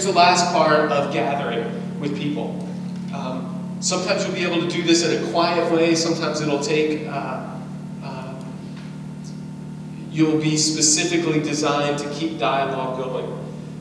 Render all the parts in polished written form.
here's the last part of gathering with people. Sometimes you'll be able to do this in a quiet way. Sometimes it'll take, you'll be specifically designed to keep dialogue going.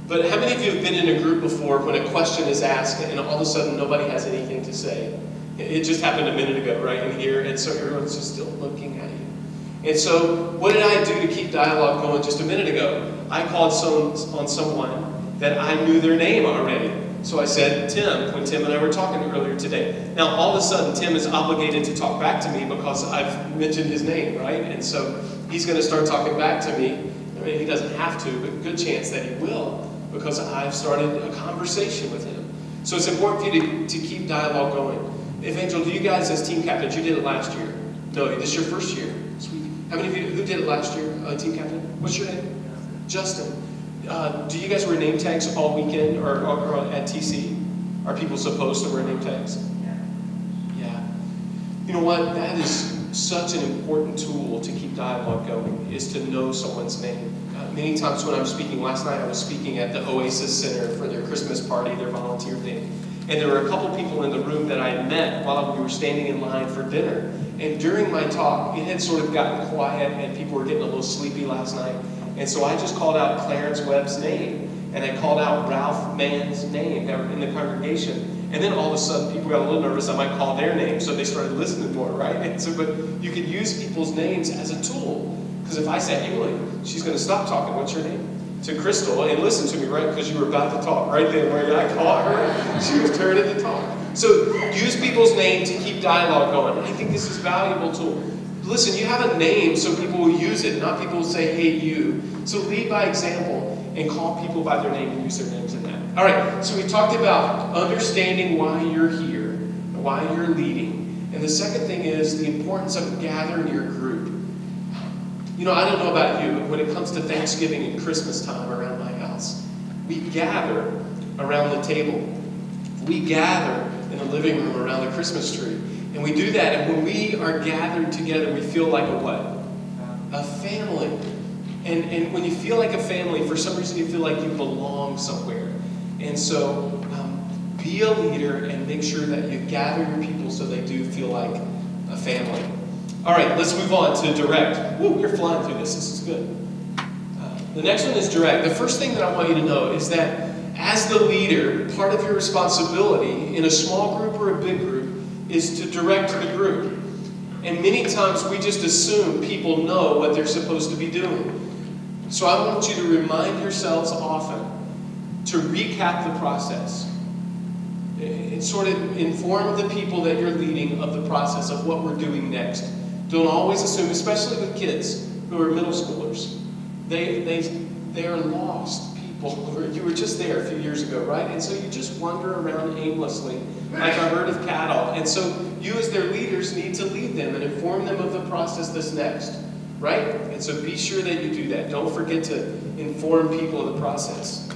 But how many of you have been in a group before when a question is asked and all of a sudden nobody has anything to say? It just happened a minute ago, right in here, and so everyone's just still looking at you. And so what did I do to keep dialogue going just a minute ago? I called on someone that I knew their name already. So I said, Tim, when Tim and I were talking earlier today. Now, all of a sudden, Tim is obligated to talk back to me because I've mentioned his name, right? And so he's going to start talking back to me. I mean, he doesn't have to, but good chance that he will because I've started a conversation with him. So it's important for you to keep dialogue going. Evangel, do you guys as team captains, you did it last year? No, this is your first year. Sweet. How many of you, who did it last year, team captain? What's your name? Justin. Do you guys wear name tags all weekend or at TC? Are people supposed to wear name tags? Yeah. You know what? That is such an important tool to keep dialogue going, is to know someone's name. Many times when I'm speaking, last night I was speaking at the Oasis Center for their Christmas party, their volunteer thing. And there were a couple people in the room that I had met while we were standing in line for dinner. And during my talk, it had sort of gotten quiet and people were getting a little sleepy last night. And so I just called out Clarence Webb's name, and I called out Ralph Mann's name that were in the congregation. And then all of a sudden, people got a little nervous I might call their name, so they started listening more, right? And so, but you can use people's names as a tool. Because if I say, Emily, she's going to stop talking. What's your name? To Crystal, and listen to me, right? Because you were about to talk right then. Where I caught her, she was turning to talk. So use people's name to keep dialogue going. I think this is a valuable tool. Listen, you have a name so people will use it, not people will say, hey, you. So lead by example and call people by their name and use their names in that. All right, so we talked about understanding why you're here, why you're leading. And the second thing is the importance of gathering your group. You know, I don't know about you, but when it comes to Thanksgiving and Christmas time around my house, we gather around the table. We gather in the living room around the Christmas tree. And we do that, and when we are gathered together, we feel like a what? A family. And when you feel like a family, for some reason you feel like you belong somewhere. And so be a leader and make sure that you gather your people so they do feel like a family. All right, let's move on to direct. Woo, we're flying through this. This is good. The next one is direct. The first thing that I want you to know is that as the leader, part of your responsibility in a small group or a big group is to direct the group. And many times we just assume people know what they're supposed to be doing. So I want you to remind yourselves often to recap the process. And sort of inform the people that you're leading of the process of what we're doing next. Don't always assume, especially with kids who are middle schoolers. They are lost people. You were just there a few years ago, right? And so you just wander around aimlessly like a herd of cattle. And so you as their leaders need to lead them and inform them of the process that's next, right? And so be sure that you do that. Don't forget to inform people of the process.